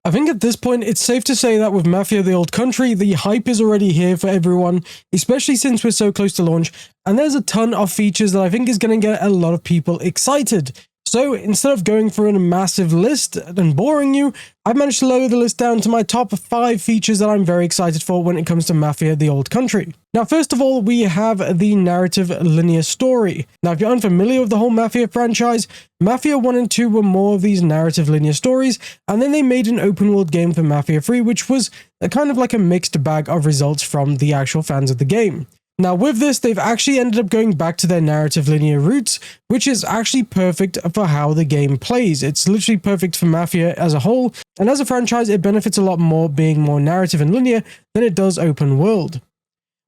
I think at this point, it's safe to say that with Mafia the Old Country, the hype is already here for everyone, especially since we're so close to launch, and there's a ton of features that I think is going to get a lot of people excited. So instead of going through a massive list and boring you, I've managed to lower the list down to my top 5 features that I'm very excited for when it comes to Mafia the Old Country. Now, first of all, we have the narrative linear story. Now, if you're unfamiliar with the whole Mafia franchise, Mafia 1 and 2 were more of these narrative linear stories, and then they made an open world game for Mafia 3, which was kind of like a mixed bag of results from the actual fans of the game. Now with this, they've actually ended up going back to their narrative linear roots, which is actually perfect for how the game plays. It's literally perfect for Mafia as a whole, and as a franchise, it benefits a lot more being more narrative and linear than it does open world.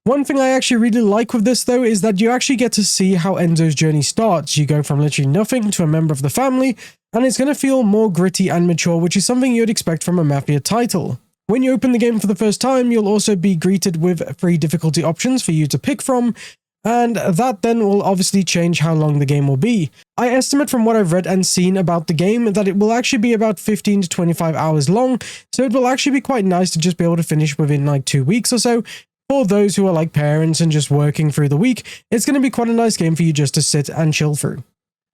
One thing I actually really like with this though is that you actually get to see how Enzo's journey starts. You go from literally nothing to a member of the family, and it's going to feel more gritty and mature, which is something you'd expect from a Mafia title. When you open the game for the first time, you'll also be greeted with 3 difficulty options for you to pick from, and that then will obviously change how long the game will be. I estimate from what I've read and seen about the game that it will actually be about 15 to 25 hours long, so it will actually be quite nice to just be able to finish within like 2 weeks or so. For those who are like parents and just working through the week, it's going to be quite a nice game for you just to sit and chill through.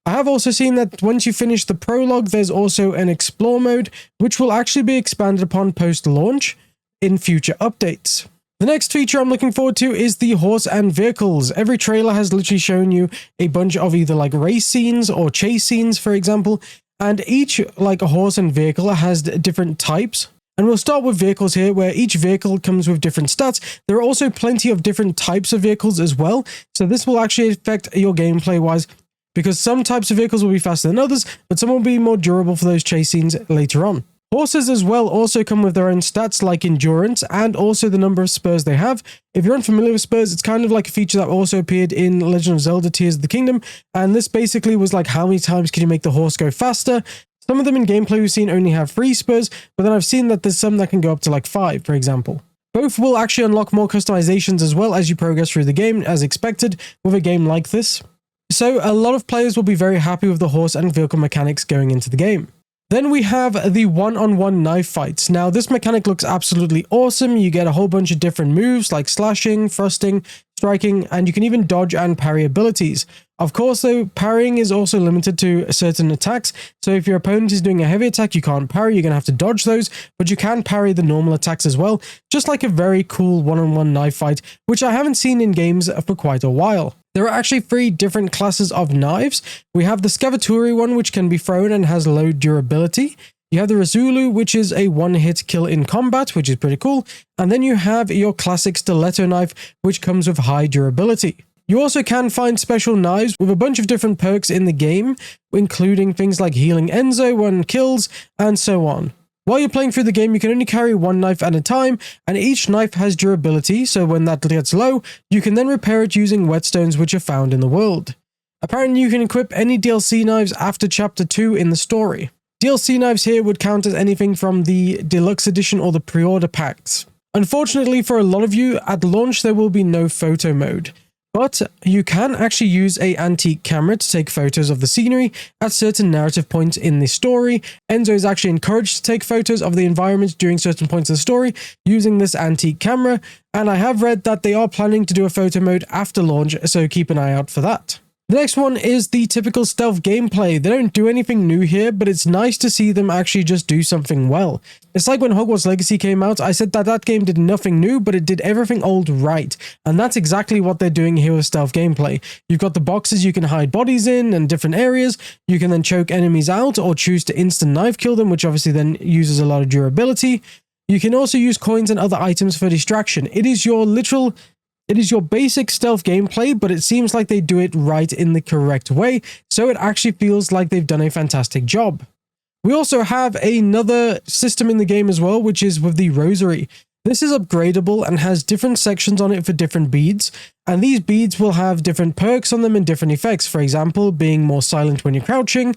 I have also seen that once you finish the prologue, there's also an explore mode, which will actually be expanded upon post-launch in future updates. The next feature I'm looking forward to is the horse and vehicles. Every trailer has literally shown you a bunch of either like race scenes or chase scenes, for example, and each like a horse and vehicle has different types. And we'll start with vehicles here, where each vehicle comes with different stats. There are also plenty of different types of vehicles as well, so this will actually affect your gameplay-wise, because some types of vehicles will be faster than others, but some will be more durable for those chase scenes later on. Horses as well also come with their own stats like endurance and also the number of spurs they have. If you're unfamiliar with spurs, it's kind of like a feature that also appeared in Legend of Zelda Tears of the Kingdom, and this basically was like how many times can you make the horse go faster. Some of them in gameplay we've seen only have 3 spurs, but then I've seen that there's some that can go up to like 5, for example. Both will actually unlock more customizations as well as you progress through the game, as expected with a game like this. So a lot of players will be very happy with the horse and vehicle mechanics going into the game. Then we have the one-on-one knife fights. Now this mechanic looks absolutely awesome. You get a whole bunch of different moves like slashing, thrusting, striking, and you can even dodge and parry abilities. Of course though, parrying is also limited to certain attacks, so if your opponent is doing a heavy attack you can't parry, you're going to have to dodge those, but you can parry the normal attacks as well, just like a very cool one-on-one knife fight, which I haven't seen in games for quite a while. There are actually 3 different classes of knives. We have the Scavaturi one, which can be thrown and has low durability. You have the Razulu, which is a one-hit kill in combat, which is pretty cool. And then you have your classic stiletto knife, which comes with high durability. You also can find special knives with a bunch of different perks in the game, including things like healing Enzo when kills, and so on. While you're playing through the game, you can only carry 1 knife at a time, and each knife has durability, so when that gets low, you can then repair it using whetstones which are found in the world. Apparently you can equip any DLC knives after Chapter 2 in the story. DLC knives here would count as anything from the Deluxe Edition or the pre-order packs. Unfortunately for a lot of you, at launch there will be no photo mode. But you can actually use an antique camera to take photos of the scenery at certain narrative points in the story. Enzo is actually encouraged to take photos of the environment during certain points of the story using this antique camera, and I have read that they are planning to do a photo mode after launch, so keep an eye out for that. The next one is the typical stealth gameplay. They don't do anything new here, but it's nice to see them actually just do something well. It's like when Hogwarts Legacy came out, I said that that game did nothing new, but it did everything old right. And that's exactly what they're doing here with stealth gameplay. You've got the boxes you can hide bodies in and different areas. You can then choke enemies out or choose to instant knife kill them, which obviously then uses a lot of durability. You can also use coins and other items for distraction. It is your basic stealth gameplay, but it seems like they do it right in the correct way, so it actually feels like they've done a fantastic job. We also have another system in the game as well, which is with the rosary. This is upgradable and has different sections on it for different beads, and these beads will have different perks on them and different effects, for example, being more silent when you're crouching,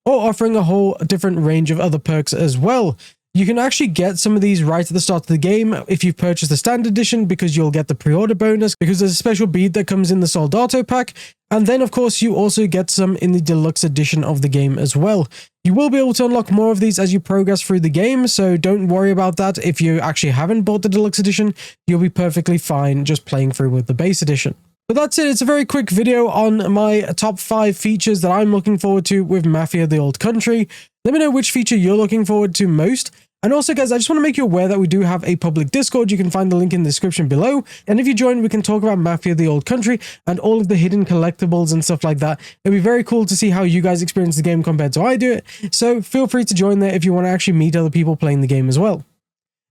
or offering a whole different range of other perks as well. You can actually get some of these right at the start of the game if you've purchased the standard edition, because you'll get the pre-order bonus, because there's a special bead that comes in the Soldato pack. And then, of course, you also get some in the deluxe edition of the game as well. You will be able to unlock more of these as you progress through the game, so don't worry about that. If you actually haven't bought the deluxe edition, you'll be perfectly fine just playing through with the base edition. But that's it. It's a very quick video on my top 5 features that I'm looking forward to with Mafia: The Old Country. Let me know which feature you're looking forward to most. And also, guys, I just want to make you aware that we do have a public Discord. You can find the link in the description below. And if you join, we can talk about Mafia: The Old Country and all of the hidden collectibles and stuff like that. It'd be very cool to see how you guys experience the game compared to how I do it. So feel free to join there if you want to actually meet other people playing the game as well.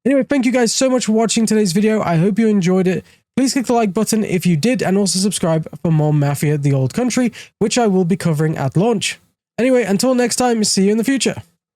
Anyway, thank you guys so much for watching today's video. I hope you enjoyed it. Please click the like button if you did, and also subscribe for more Mafia: The Old Country, which I will be covering at launch. Anyway, until next time, see you in the future.